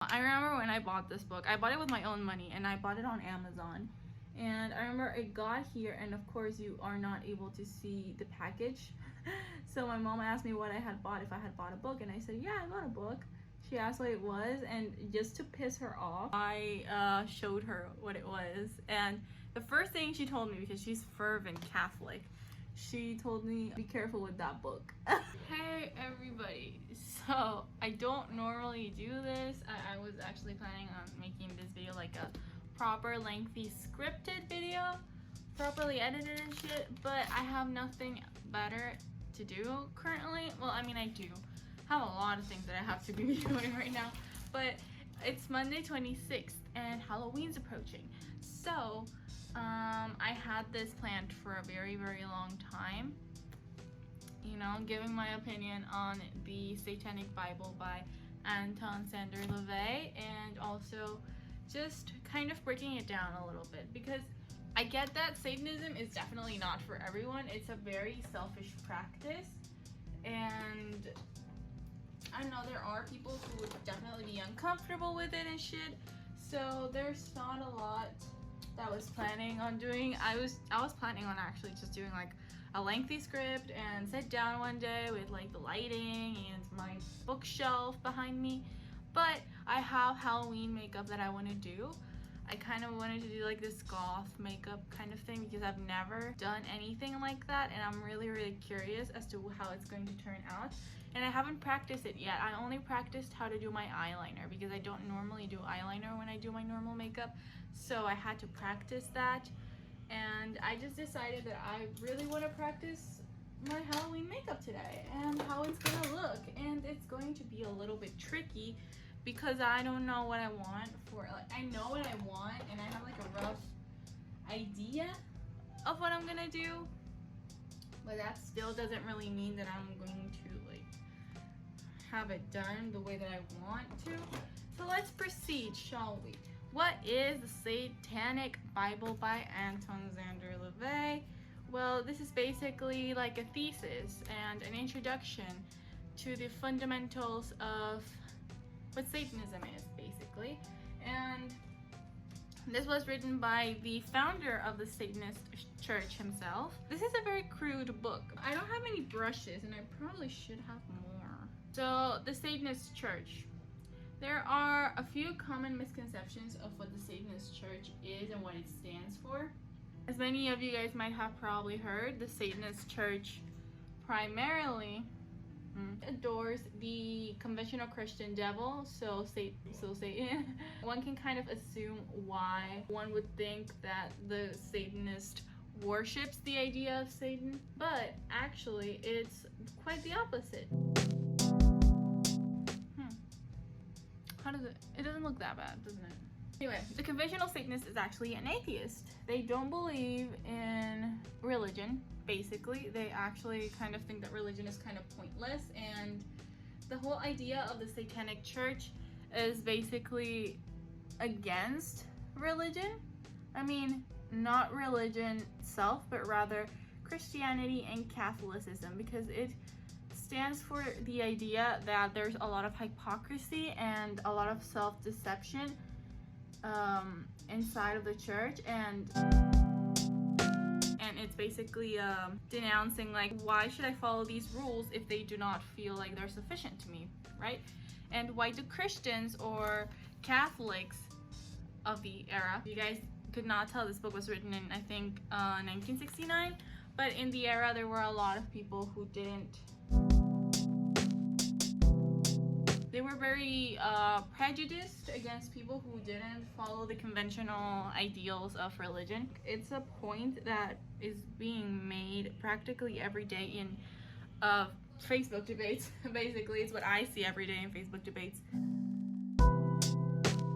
I remember when I bought this book, I bought it with my own money and I bought it on Amazon. And I remember it got here, and of course you are not able to see the package. So my mom asked me what I had bought, if I had bought a book, and I said, yeah, I bought a book. She asked what it was, and just to piss her off, I showed her what it was. And the first thing she told me, because she's fervent Catholic, she told me, be careful with that book. Hey everybody, so I don't normally do this. I was actually planning on making this video like a proper lengthy scripted video, properly edited and shit, but I have nothing better to do currently. Well, I mean, I do have a lot of things that I have to be doing right now, but it's Monday 26th and Halloween's approaching. So I had this planned for a very long time, you know, giving my opinion on the Satanic Bible by Anton Sander LaVey, and also just kind of breaking it down a little bit, because I get that Satanism is definitely not for everyone. It's a very selfish practice, and I know there are people who would definitely be uncomfortable with it and shit, so there's not a lot that I was planning on doing. I was planning on actually just doing like a lengthy script and sit down one day with like the lighting and my bookshelf behind me, but I have Halloween makeup that I want to do. I kind of wanted to do like this goth makeup kind of thing because I've never done anything like that, and I'm really curious as to how it's going to turn out. And I haven't practiced it yet. I only practiced how to do my eyeliner because I don't normally do eyeliner when I do my normal makeup, so I had to practice that. And I just decided that I really want to practice my Halloween makeup today and how it's gonna look. And it's going to be a little bit tricky because I don't know what I want for, like, I know what I want and I have like a rough idea of what I'm gonna do, but that still doesn't really mean that I'm going to like have it done the way that I want to. So let's proceed, shall we? What is the Satanic Bible by Anton Sander LaVey? Well, this is basically like a thesis and an introduction to the fundamentals of what Satanism is, basically. And this was written by the founder of the Satanist church himself. This is a very crude book. I don't have any brushes and I probably should have more. So the Satanist church. There are a few common misconceptions of what the Satanist church is and what it stands for. As many of you guys might have probably heard, the Satanist church primarily adores the conventional Christian devil, so Satan. One can kind of assume why one would think that the Satanist worships the idea of Satan, but actually it's quite the opposite. How does it doesn't look that bad, doesn't it? Anyway, the conventional Satanist is actually an atheist. They don't believe in religion, basically. They actually kind of think that religion is kind of pointless, and the whole idea of the Satanic church is basically against religion. I mean, not religion itself, but rather Christianity and Catholicism, because it stands for the idea that there's a lot of hypocrisy and a lot of self-deception inside of the church, and it's basically denouncing like, why should I follow these rules if they do not feel like they're sufficient to me, right? And why do Christians or Catholics of the era, you guys could not tell, this book was written in I think 1969, but in the era there were a lot of people who didn't, they were very prejudiced against people who didn't follow the conventional ideals of religion. It's a point that is being made practically every day in Facebook debates. Basically, it's what I see every day in Facebook debates.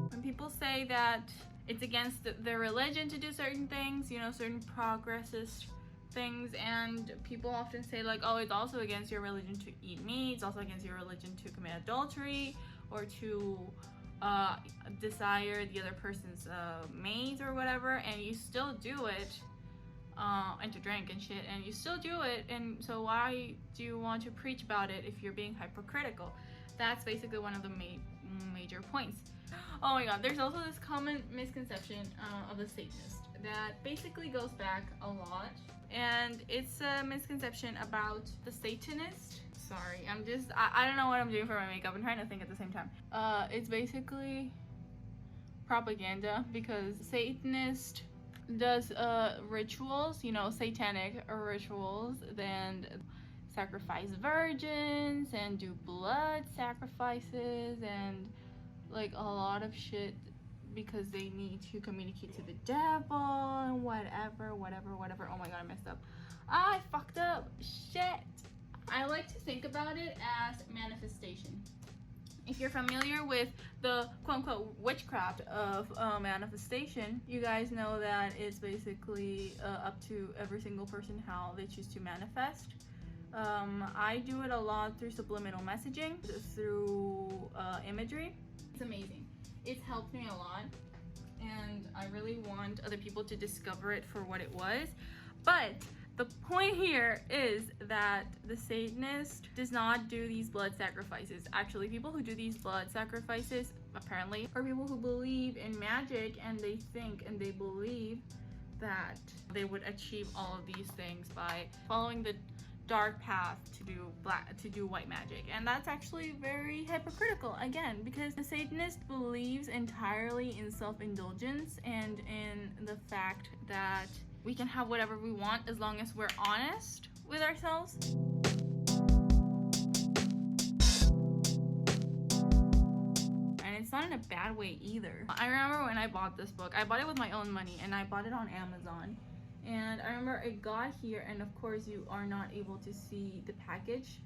When people say that it's against the religion to do certain things, you know, certain progressist things, and people often say like, oh, it's also against your religion to eat meat, it's also against your religion to commit adultery or to desire the other person's mate or whatever, and you still do it, and to drink and shit, and you still do it, and so why do you want to preach about it if you're being hypocritical? That's basically one of the major points. Oh my god, there's also this common misconception of the Satanist that basically goes back a lot, and it's a misconception about the Satanist. Sorry, I don't know what I'm doing for my makeup. I'm trying to think at the same time. It's basically propaganda, because Satanist does rituals, you know, satanic rituals, then sacrifice virgins and do blood sacrifices and like a lot of shit, because they need to communicate to the devil and whatever. Oh my god, I messed up. I fucked up. Shit. I like to think about it as manifestation. If you're familiar with the quote-unquote witchcraft of manifestation, you guys know that it's basically up to every single person how they choose to manifest. I do it a lot through subliminal messaging, through imagery. It's amazing. It's helped me a lot, and I really want other people to discover it for what it was. But the point here is that the Satanist does not do these blood sacrifices. Actually, people who do these blood sacrifices, apparently, are people who believe in magic, and they think and they believe that they would achieve all of these things by following the dark path to do white magic. And that's actually very hypocritical, again, because the Satanist believes entirely in self-indulgence and in the fact that we can have whatever we want as long as we're honest with ourselves. And it's not in a bad way either. I remember when I bought this book, I bought it with my own money, and I bought it on Amazon. And I remember it got here, and of course you are not able to see the package.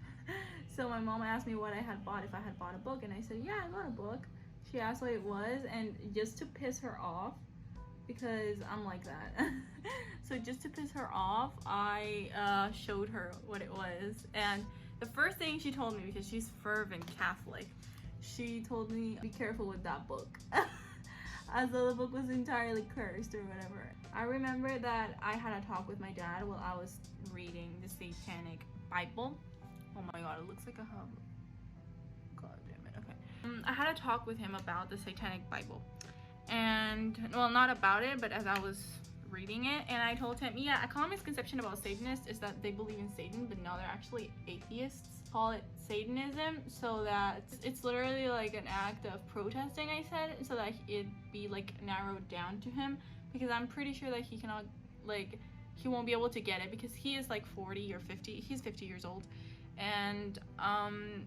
So my mom asked me what I had bought, if I had bought a book, and I said, yeah, I bought a book. She asked what it was, and just to piss her off, because I'm like that. So just to piss her off, I showed her what it was. And the first thing she told me, because she's fervent Catholic, she told me, be careful with that book. As though the book was entirely cursed or whatever. I remember that I had a talk with my dad while I was reading the Satanic Bible. Oh my god, it looks like I have... God damn it, okay. I had a talk with him about the Satanic Bible. And, well, not about it, but as I was reading it, and I told him, yeah, a common misconception about Satanists is that they believe in Satan, but no, they're actually atheists. Call it Satanism, so that it's literally like an act of protesting, I said, so that it'd be like narrowed down to him, because I'm pretty sure that he cannot, like, he won't be able to get it, because he is like 40 or 50, he's 50 years old, and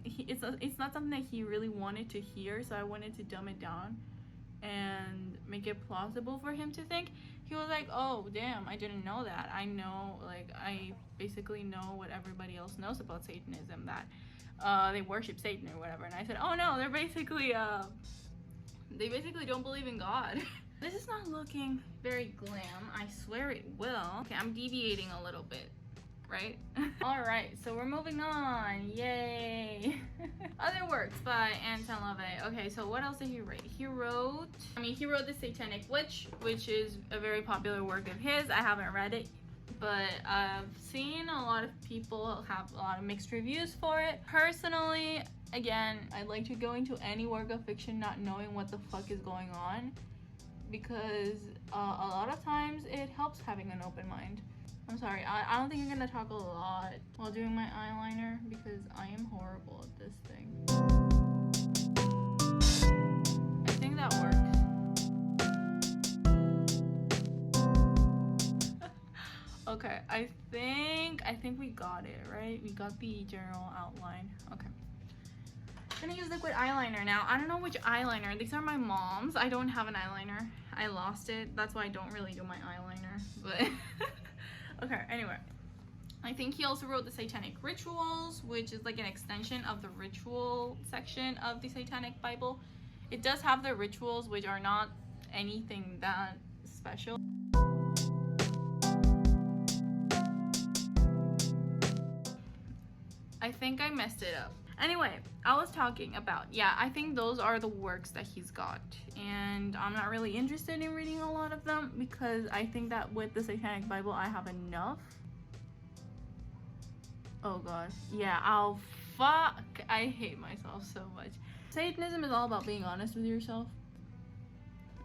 it's not something that he really wanted to hear, so I wanted to dumb it down and make it plausible for him to think. He was like, oh damn, I didn't know that. I know, like, I basically know what everybody else knows about Satanism, that they worship Satan or whatever. And I said, oh no, they basically don't believe in God. This is not looking very glam. I swear it will. Okay, I'm deviating a little bit, right? All right, so we're moving on. Yay. Other works by Anton LaVey. Okay, so what else did he write? He wrote The Satanic Witch, which is a very popular work of his. I haven't read it, but I've seen a lot of people have a lot of mixed reviews for it. Personally, again, I'd like to go into any work of fiction not knowing what the fuck is going on, because a lot of times it helps having an open mind. I'm sorry, I don't think I'm gonna talk a lot while doing my eyeliner, because I am horrible at this thing. I think that works. Okay, I think we got it, right? We got the general outline. Okay. I'm gonna use liquid eyeliner now. I don't know which eyeliner. These are my mom's. I don't have an eyeliner. I lost it. That's why I don't really do my eyeliner, but... Okay, anyway, I think he also wrote the Satanic Rituals, which is like an extension of the ritual section of the Satanic Bible. It does have the rituals, which are not anything that special. I think I messed it up. Anyway, I was talking about, yeah, I think those are the works that he's got, and I'm not really interested in reading a lot of them, because I think that with the Satanic Bible I have enough. Oh god, yeah, oh fuck, I hate myself so much. Satanism is all about being honest with yourself.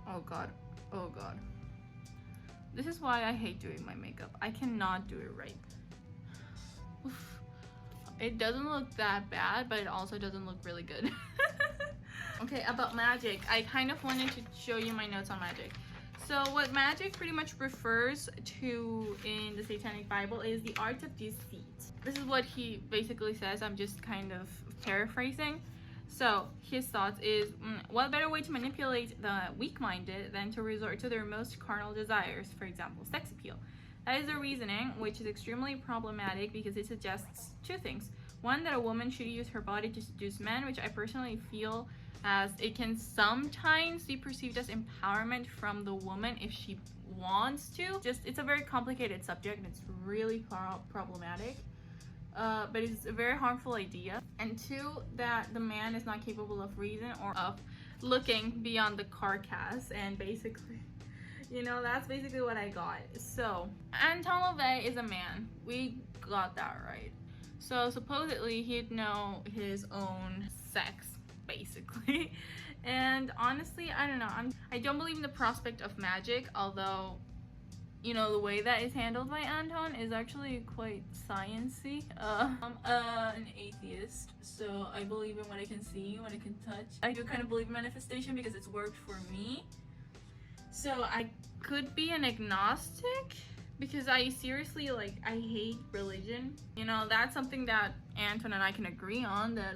Oh god. Oh god. This is why I hate doing my makeup. I cannot do it right. Oof. It doesn't look that bad, but it also doesn't look really good. Okay, about magic. I kind of wanted to show you my notes on magic. So what magic pretty much refers to in the Satanic Bible is the art of deceit. This is what he basically says. I'm just kind of paraphrasing. So his thoughts is, what better way to manipulate the weak-minded than to resort to their most carnal desires, for example, sex appeal. That is the reasoning, which is extremely problematic because it suggests two things. One, that a woman should use her body to seduce men, which I personally feel as it can sometimes be perceived as empowerment from the woman if she wants to. It's a very complicated subject and it's really problematic. But it's a very harmful idea. And two, that the man is not capable of reason or of looking beyond the carcass, and basically, you know, that's basically what I got. So, Anton LaVey is a man. We got that right. So supposedly he'd know his own sex, basically. And honestly, I don't know. I don't believe in the prospect of magic, although, you know, the way that is handled by Anton is actually quite sciencey. I'm an atheist, so I believe in what I can see, what I can touch. I do kind of believe in manifestation because it's worked for me. So I could be an agnostic because I seriously, like, I hate religion. You know, that's something that Anton and I can agree on, that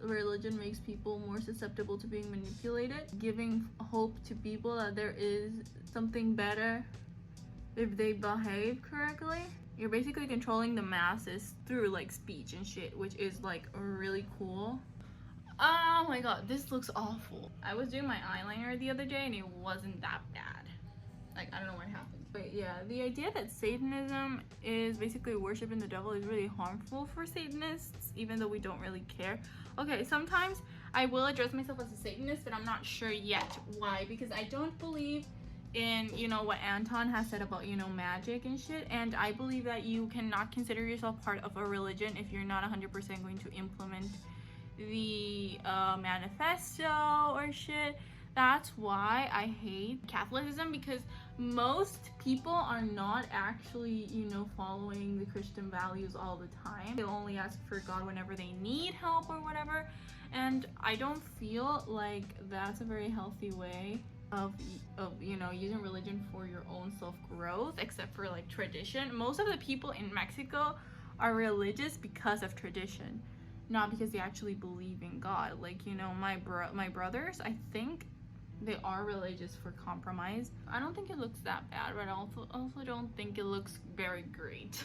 religion makes people more susceptible to being manipulated. Giving hope to people that there is something better if they behave correctly. You're basically controlling the masses through like speech and shit, which is like really cool. Oh my god, this looks awful. I was doing my eyeliner the other day and it wasn't that bad. Like, I don't know what happened. But yeah, the idea that Satanism is basically worshiping the devil is really harmful for Satanists, even though we don't really care. Okay, sometimes I will address myself as a Satanist, but I'm not sure yet why, because I don't believe in, you know, what Anton has said about, you know, magic and shit, and I believe that you cannot consider yourself part of a religion if you're not 100% going to implement the manifesto or shit. That's why I hate Catholicism, because most people are not actually, you know, following the Christian values all the time. They only ask for God whenever they need help or whatever, and I don't feel like that's a very healthy way of you know, using religion for your own self-growth, except for like tradition. Most of the people in Mexico are religious because of tradition, not because they actually believe in God. Like, you know, my brothers, I think they are religious for compromise. I don't think it looks that bad, but I also don't think it looks very great.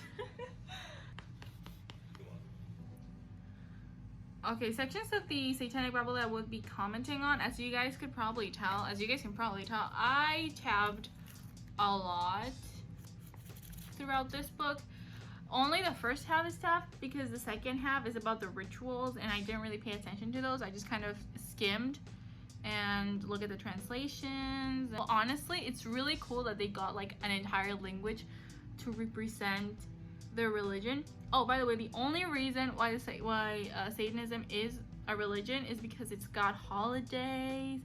Okay, sections of the Satanic Bible that I would be commenting on, as you guys can probably tell, I tabbed a lot throughout this book. Only the first half is tabbed because the second half is about the rituals and I didn't really pay attention to those. I just kind of skimmed and look at the translations. Well, honestly, it's really cool that they got like an entire language to represent their religion. Oh, by the way, the only reason why Satanism is a religion is because it's got holidays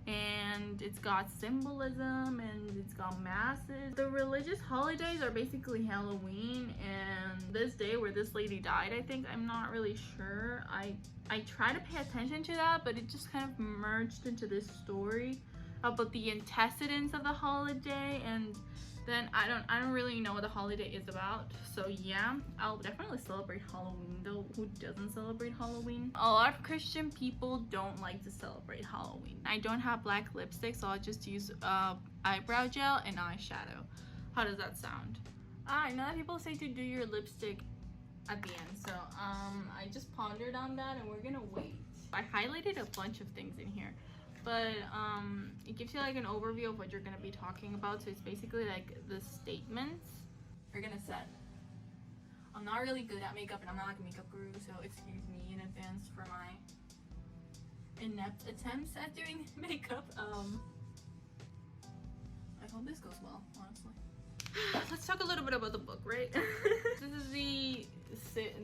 and it's got symbolism and it's got masses. The religious holidays are basically Halloween and this day where this lady died, I think. I'm not really sure. I try to pay attention to that, but it just kind of merged into this story about the antecedents of the holiday, and then I don't really know what the holiday is about. So yeah, I'll definitely celebrate Halloween, though. Who doesn't celebrate Halloween? A lot of Christian people don't like to celebrate Halloween. I don't have black lipstick, so I'll just use eyebrow gel and eyeshadow. How does that sound? I know that people say to do your lipstick at the end, so I just pondered on that and we're gonna wait. I highlighted a bunch of things in here, but it gives you like an overview of what you're gonna be talking about. So it's basically like the statements you're gonna set. I'm not really good at makeup and I'm not like a makeup guru, so excuse me in advance for my inept attempts at doing makeup. I hope this goes well, honestly. Let's talk a little bit about the book, right? This is the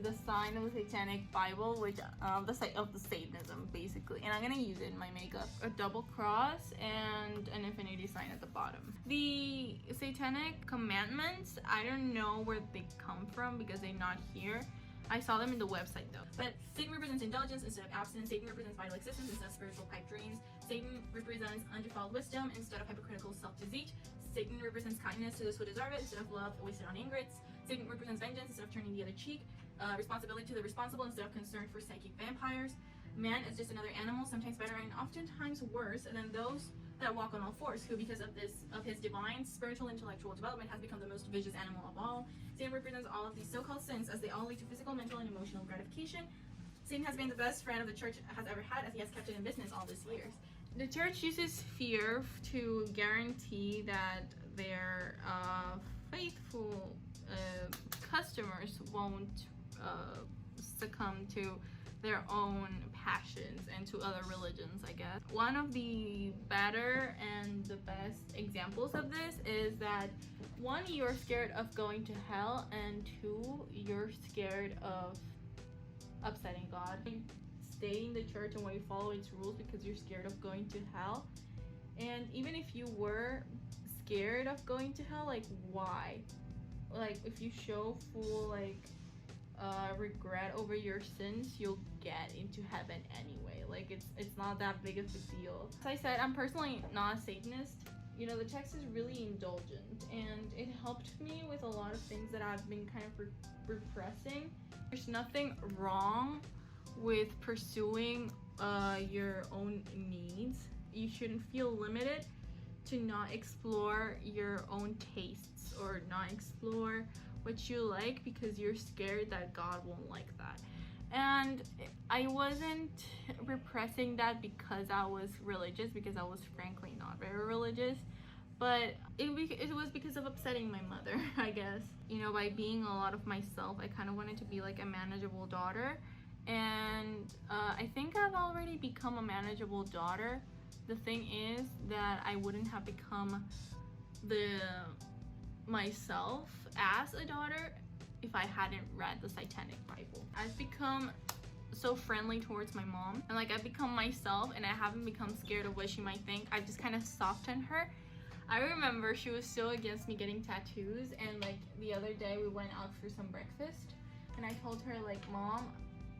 the sign of the satanic Bible, which the site of the Satanism basically, and I'm gonna use it in my makeup. A double cross and an infinity sign at the bottom. The satanic commandments, I don't know where they come from because they're not here. I saw them in the website though. But Satan represents indulgence instead of abstinence. Satan represents vital existence instead of spiritual pipe dreams. Satan represents undefiled wisdom instead of hypocritical self-deceit. Satan represents kindness to those who deserve it instead of love wasted on ingrates. Satan represents vengeance instead of turning the other cheek. Responsibility to the responsible instead of concern for psychic vampires. Man is just another animal, sometimes better and oftentimes worse than those that walk on all fours, who because of his divine spiritual intellectual development has become the most vicious animal of all. Satan represents all of these so-called sins as they all lead to physical, mental, and emotional gratification. Satan has been the best friend of the church has ever had, as he has kept it in business all these years. The church uses fear to guarantee that their faithful customers won't succumb to their own passions and to other religions, I guess. One of the better and the best examples of this is that one, you're scared of going to hell, and two, you're scared of upsetting God. You stay in the church and why you follow its rules because you're scared of going to hell. And even if you were scared of going to hell, like, why? Like, if you show full regret over your sins, you'll get into heaven anyway. Like, it's not that big of a deal. As I said, I'm personally not a Satanist. You know, the text is really indulgent and it helped me with a lot of things that I've been kind of repressing. There's nothing wrong with pursuing your own needs. You shouldn't feel limited to not explore your own tastes or not explore what you like because you're scared that God won't like that. And I wasn't repressing that because I was religious, because I was frankly not very religious, but it was because of upsetting my mother, I guess. You know, by being a lot of myself, I kind of wanted to be like a manageable daughter, and I think I've already become a manageable daughter. The thing is that I wouldn't have become myself as a daughter if I hadn't read the Satanic Bible. I've become so friendly towards my mom, and like I've become myself, and I haven't become scared of what she might think. I've just kind of softened her. I remember she was so against me getting tattoos, and like the other day we went out for some breakfast and I told her, like, Mom,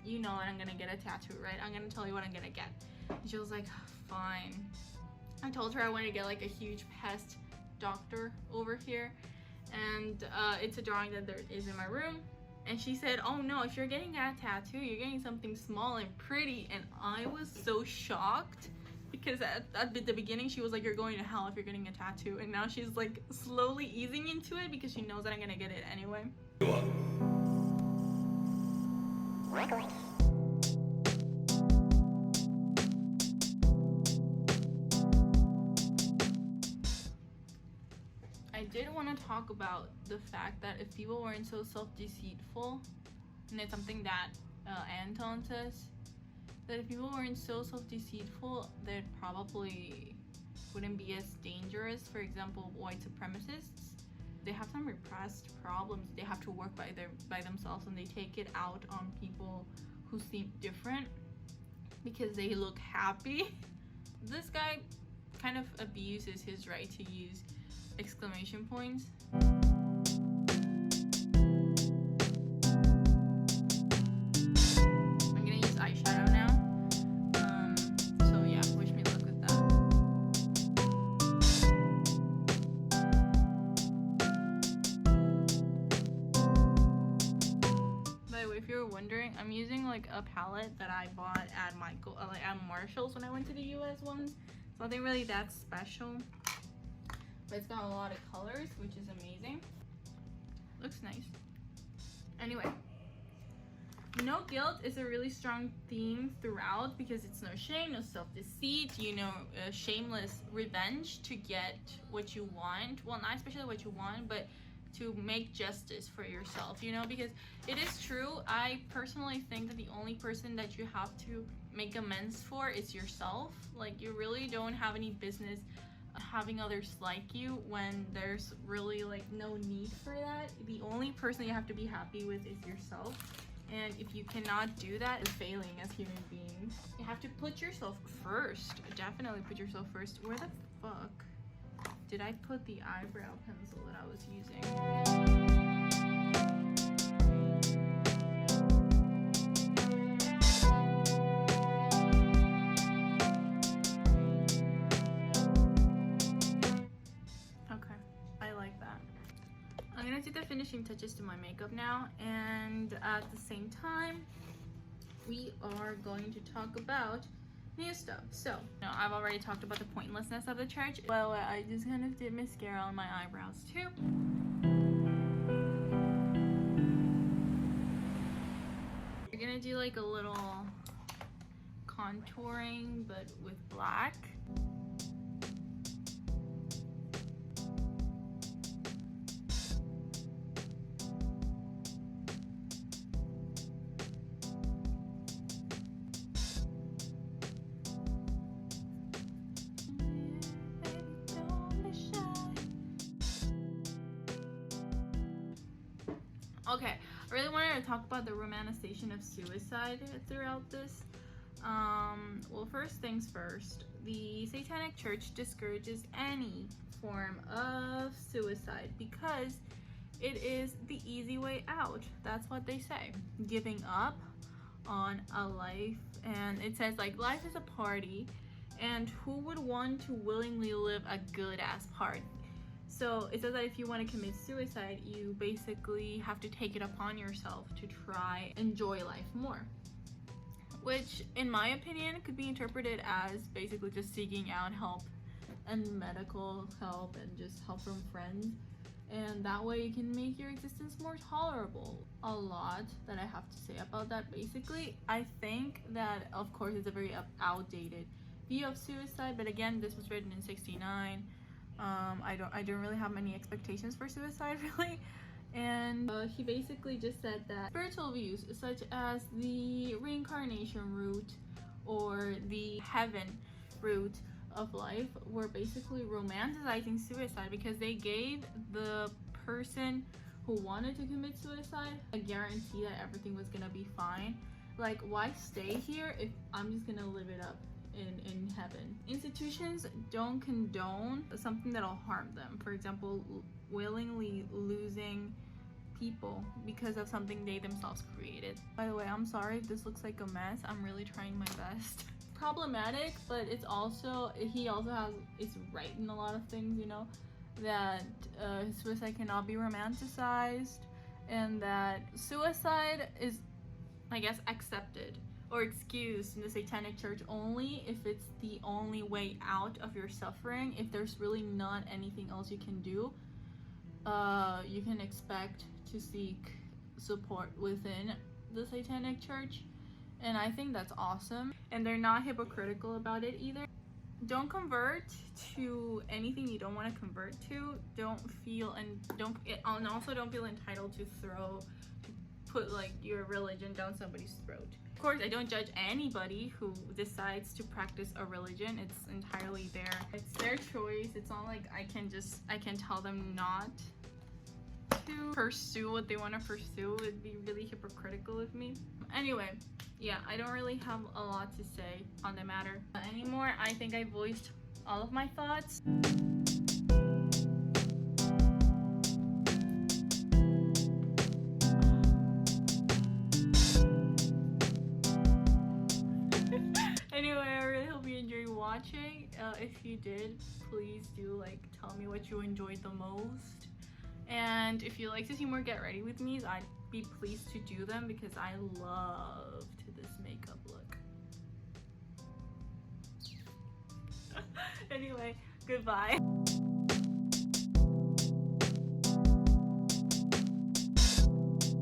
you know I'm gonna get a tattoo, right? I'm gonna tell you what I'm gonna get. And she was like, fine. I told her I wanted to get like a huge pest doctor over here, and it's a drawing that there is in my room. And she said, oh no, if you're getting a tattoo, you're getting something small and pretty. And I was so shocked because at the beginning she was like, you're going to hell if you're getting a tattoo, and now she's like slowly easing into it because she knows that I'm gonna get it anyway. I did want to talk about the fact that if people weren't so self-deceitful, and it's something that Anton says, that if people weren't so self-deceitful, they probably wouldn't be as dangerous. For example, white supremacists, they have some repressed problems they have to work by themselves, and they take it out on people who seem different because they look happy. This guy kind of abuses his right to use exclamation points. I'm gonna use eyeshadow now. So yeah, wish me luck with that. By the way, if you were wondering, I'm using like a palette that I bought at Marshall's when I went to the US once. It's nothing really that special, but it's got a lot of colors, which is amazing. Looks nice. Anyway, no guilt is a really strong theme throughout because it's no shame, no self-deceit, you know, shameless revenge to get what you want. Well, not especially what you want, but to make justice for yourself, you know, because it is true. I personally think that the only person that you have to make amends for is yourself. Like, you really don't have any business having others like you when there's really like no need for that. The only person you have to be happy with is yourself. And if you cannot do that, you're failing as human beings. You have to put yourself first. Definitely put yourself first. Where the fuck did I put the eyebrow pencil that I was using? I'm gonna do the finishing touches to my makeup now, and at the same time we are going to talk about new stuff. So I've already talked about the pointlessness of the church. Well, I just kind of did mascara on my eyebrows too. We're gonna do like a little contouring but with black. Okay, I really wanted to talk about the romanticization of suicide throughout this. Well, first things first, the Satanic Church discourages any form of suicide because it is the easy way out. That's what they say. Giving up on a life, and it says like life is a party, and who would want to willingly live a good-ass party? So it says that if you want to commit suicide, you basically have to take it upon yourself to try enjoy life more. Which, in my opinion, could be interpreted as basically just seeking out help and medical help and just help from friends. And that way you can make your existence more tolerable. A lot that I have to say about that. Basically, I think that, of course, it's a very outdated view of suicide. But again, this was written in '69. I don't really have many expectations for suicide, really. And he basically just said that spiritual views such as the reincarnation route or the heaven route of life were basically romanticizing suicide because they gave the person who wanted to commit suicide a guarantee that everything was gonna be fine. Like, why stay here if I'm just gonna live it up in heaven? Institutions don't condone something that'll harm them. For example, willingly losing people because of something they themselves created. By the way, I'm sorry if this looks like a mess. I'm really trying my best. Problematic, but it's also, he also is right in a lot of things, you know, that suicide cannot be romanticized, and that suicide is, I guess, accepted or excused in the Satanic Church only if it's the only way out of your suffering. If there's really not anything else you can do, you can expect to seek support within the Satanic Church. And I think that's awesome. And they're not hypocritical about it either. Don't convert to anything you don't want to convert to. Don't feel and also don't feel entitled to put like your religion down somebody's throat. Of course, I don't judge anybody who decides to practice a religion. It's entirely it's their choice. It's not like I can tell them not to pursue what they want to pursue. It'd be really hypocritical of me. Anyway, yeah, I don't really have a lot to say on the matter anymore. I think I voiced all of my thoughts. Anyway, I really hope you enjoyed watching. If you did, please do tell me what you enjoyed the most. And if you like to see more Get Ready With Me's, I'd be pleased to do them because I loved this makeup look. Anyway, goodbye.